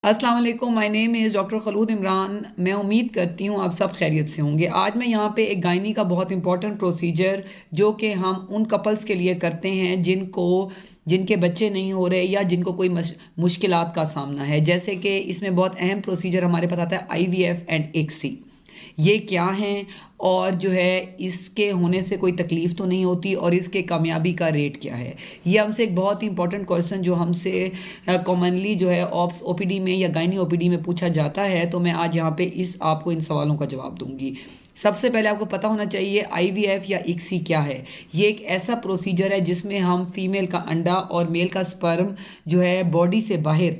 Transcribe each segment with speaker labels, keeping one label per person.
Speaker 1: अस्सलाम वालेकुम, my name is doctor Khulood Imran. मैं उम्मीद करती हूँ आप सब खैरियत से होंगे। आज मैं यहाँ पे एक गायनी का बहुत इंपॉर्टेंट प्रोसीजर जो कि हम उन कपल्स के लिए करते हैं जिनके बच्चे नहीं हो रहे या जिनको कोई मुश्किलात का सामना है। जैसे कि इसमें बहुत अहम प्रोसीजर हमारे पास आता है आईवीएफ एंड ICSI। ये क्या हैं और जो है इसके होने से कोई तकलीफ़ तो नहीं होती और इसके कामयाबी का रेट क्या है? ये हमसे एक बहुत ही इंपॉर्टेंट क्वेश्चन जो हमसे कॉमनली जो है ऑप्स ओपीडी में या गायनी ओपीडी में पूछा जाता है, तो मैं आज यहाँ पे आपको इन सवालों का जवाब दूँगी। सबसे पहले आपको पता होना चाहिए आईवीएफ या ICSI क्या है? ये एक ऐसा प्रोसीजर है जिसमें हम फीमेल का अंडा और मेल का स्पर्म जो है बॉडी से बाहर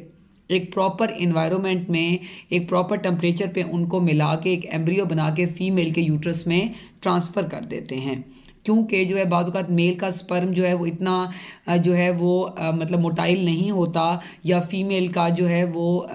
Speaker 1: एक प्रॉपर एनवायरनमेंट में एक प्रॉपर टेम्परेचर पे उनको मिला के एक एम्ब्रियो बना के फीमेल के यूट्रस में ट्रांसफ़र कर देते हैं। क्योंकि जो है बाज़ औक़ात मेल का स्पर्म जो है वो इतना जो है वो मतलब मोटाइल नहीं होता या फीमेल का जो है वो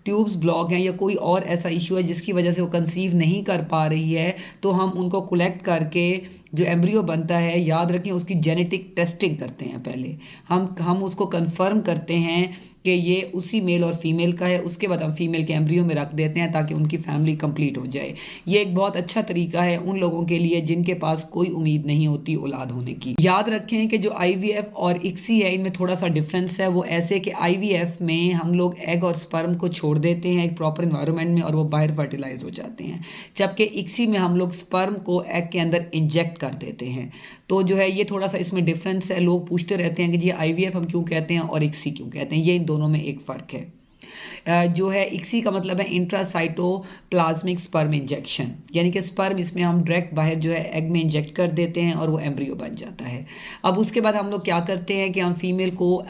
Speaker 1: ट्यूब्स ब्लॉक हैं या कोई और ऐसा इश्यू है जिसकी वजह से वो कंसीव नहीं कर पा रही है, तो हम उनको कलेक्ट करके जो एम्ब्रियो बनता है, याद रखें उसकी जेनेटिक टेस्टिंग करते हैं पहले। हम उसको कन्फर्म करते हैं कि ये उसी मेल और फीमेल का है, उसके बाद हम फीमेल के एम्ब्रियो में रख देते हैं ताकि उनकी फैमिली कंप्लीट हो जाए। ये एक बहुत अच्छा तरीका है उन लोगों के लिए जिनके पास कोई उम्मीद नहीं होती औलाद होने की। याद रखें कि जो आईवीएफ और ICSI है इनमें थोड़ा सा डिफरेंस है। वो ऐसे कि आईवीएफ में हम लोग एग और स्पर्म को छोड़ देते हैं एक प्रॉपर एनवायरनमेंट में और वो बाहर फर्टिलाइज हो जाते हैं, जबकि ICSI में हम लोग स्पर्म को एग के अंदर इंजेक्ट कर देते हैं। तो जो है ये थोड़ा सा इसमें डिफरेंस है। लोग पूछते रहते हैं कि जी आईवीएफ हम क्यों कहते हैं और ICSI क्यों कहते हैं, ये इन दोनों में एक फ़र्क है। जो है ICSI का मतलब है इंट्रासाइटोप्लाज्मिक स्पर्म इंजेक्शन, यानी कि स्पर्म इसमें हम डायरेक्ट बाहर जो है एग में इंजेक्ट कर देते हैं और वो एम्ब्रियो बन जाता है। अब उसके बाद हम लोग क्या करते हैं कि हम फीमेल को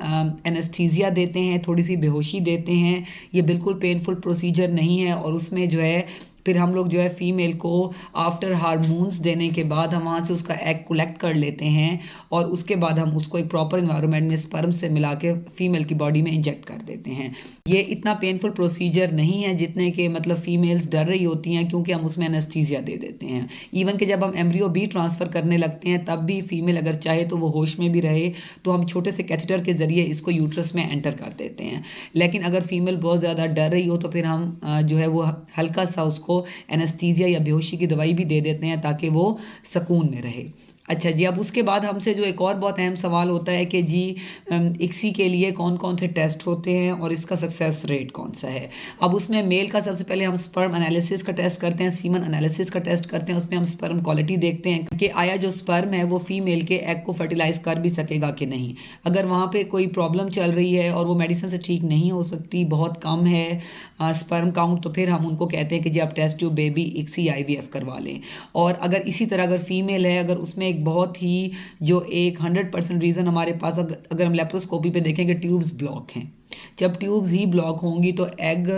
Speaker 1: एनेस्थीसिया देते हैं, थोड़ी सी बेहोशी देते हैं। ये बिल्कुल पेनफुल प्रोसीजर नहीं है और उसमें जो है फिर हम लोग जो है फीमेल को आफ्टर हार्मोन्स देने के बाद हम वहाँ से उसका एग कलेक्ट कर लेते हैं और उसके बाद हम उसको एक प्रॉपर एनवायरनमेंट में स्पर्म से मिला के फीमेल की बॉडी में इंजेक्ट कर देते हैं। ये इतना पेनफुल प्रोसीजर नहीं है जितने के मतलब फीमेल्स डर रही होती हैं, क्योंकि हम उसमें एनेस्थीसिया दे देते हैं। इवन कि जब हम एम्ब्रियो भी ट्रांसफ़र करने लगते हैं तब भी फीमेल अगर चाहे तो वो होश में भी रहे तो हम छोटे से कैथेटर के ज़रिए इसको यूट्रस में एंटर कर देते हैं। लेकिन अगर फीमेल बहुत ज़्यादा डर रही हो तो फिर हम जो है वो हल्का सा उसको एनेस्थीसिया या बेहोशी की दवाई भी दे देते हैं ताकि वो सुकून में रहे। अच्छा जी, अब उसके बाद हमसे जो एक और बहुत अहम सवाल होता है कि जी ICSI के लिए कौन-कौन से टेस्ट होते हैं और इसका सक्सेस रेट कौन-सा है। अब उसमें मेल का सबसे पहले हम स्पर्म एनालिसिस का टेस्ट करते हैं, सीमन एनालिसिस का टेस्ट करते हैं। उसमें हम स्पर्म क्वालिटी देखते हैं कि आया जो स्पर्म है वो फीमेल के एग को फर्टिलाइज़ कर भी सकेगा कि नहीं। अगर वहाँ पे कोई प्रॉब्लम चल रही है और वो मेडिसिन से ठीक नहीं हो सकती, बहुत कम है स्पर्म काउंट, तो फिर हम उनको कहते हैं कि जी आप test tube baby ICSI IVF करवा लें। और अगर इसी तरह अगर फीमेल है, अगर उसमें एक बहुत ही जो एक 100% रीज़न हमारे पास अगर हम लेप्रोस्कोपी पे देखें कि ट्यूब्स ब्लॉक हैं, जब ट्यूब्स ही ब्लॉक होंगी तो एग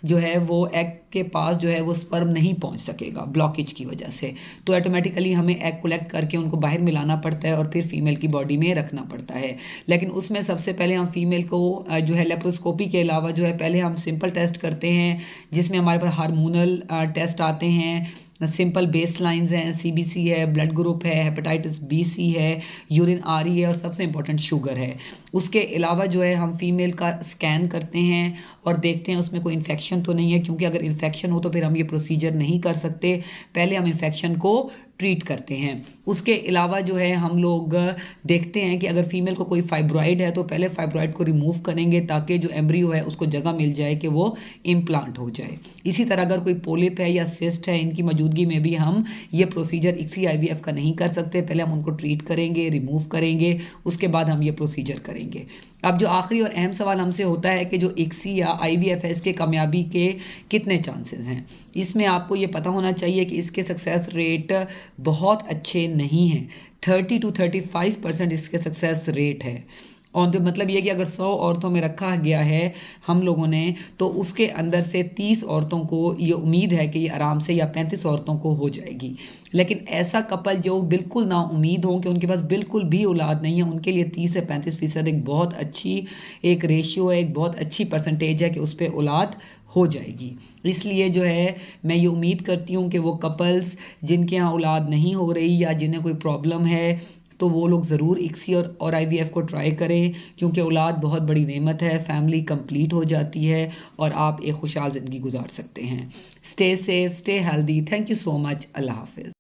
Speaker 1: जो है वो एग के पास जो है वो स्पर्म नहीं पहुंच सकेगा ब्लॉकेज की वजह से। तो ऑटोमेटिकली हमें एग कलेक्ट करके उनको बाहर मिलाना पड़ता है और फिर फीमेल की बॉडी में रखना पड़ता है। लेकिन उसमें सबसे पहले हम फीमेल को जो है लेप्रोस्कोपी के अलावा जो है पहले हम सिंपल टेस्ट करते हैं जिसमें हमारे पास हार्मोनल टेस्ट आते हैं, सिंपल बेस लाइन्स हैं, CBC है, ब्लड ग्रुप है, हेपेटाइटिस BC है, यूरिन RE है और सबसे इम्पोर्टेंट शुगर है। उसके अलावा जो है हम फीमेल का स्कैन करते हैं और देखते हैं उसमें कोई इन्फेक्शन तो नहीं है, क्योंकि अगर इन्फेक्शन हो तो फिर हम ये प्रोसीजर नहीं कर सकते। पहले हम इन्फेक्शन को ट्रीट करते हैं। उसके अलावा जो है हम लोग देखते हैं कि अगर फीमेल को कोई फाइब्रॉइड है तो पहले फाइब्रॉइड को रिमूव करेंगे ताकि जो एम्ब्रियो है उसको जगह मिल जाए कि वो इम्प्लांट हो जाए। इसी तरह अगर कोई पोलिप है या सिस्ट है, इनकी मौजूदगी में भी हम ये प्रोसीजर ICSI IVF का नहीं कर सकते। पहले हम उनको ट्रीट करेंगे, रिमूव करेंगे, उसके बाद हम ये प्रोसीजर करेंगे। अब जो आखिरी और अहम सवाल हमसे होता है कि जो ICSI या IVF है इसके कामयाबी के कितने चांसेस हैं। इसमें आपको ये पता होना चाहिए कि इसके सक्सेस रेट बहुत अच्छे नहीं हैं। 30 to 35% इसके सक्सेस रेट है। और जो मतलब ये कि अगर 100 औरतों में रखा गया है हम लोगों ने, तो उसके अंदर से 30 औरतों को ये उम्मीद है कि ये आराम से, या 35 औरतों को हो जाएगी। लेकिन ऐसा कपल जो बिल्कुल ना उम्मीद हो कि उनके पास बिल्कुल भी औलाद नहीं है, उनके लिए 30 से 35% एक बहुत अच्छी एक रेशियो है, एक बहुत अच्छी परसेंटेज है कि उस पर औलाद हो जाएगी। इसलिए जो है मैं ये उम्मीद करती हूँ कि वो कपल्स जिनके यहाँ औलाद नहीं हो रही या जिन्हें कोई प्रॉब्लम है, तो वो लोग ज़रूर ICSI और IVF को ट्राई करें, क्योंकि औलाद बहुत बड़ी नेमत है, फैमिली कंप्लीट हो जाती है और आप एक खुशहाल ज़िंदगी गुजार सकते हैं। Stay safe, stay healthy. Thank you so much. अल्लाह हाफिज़।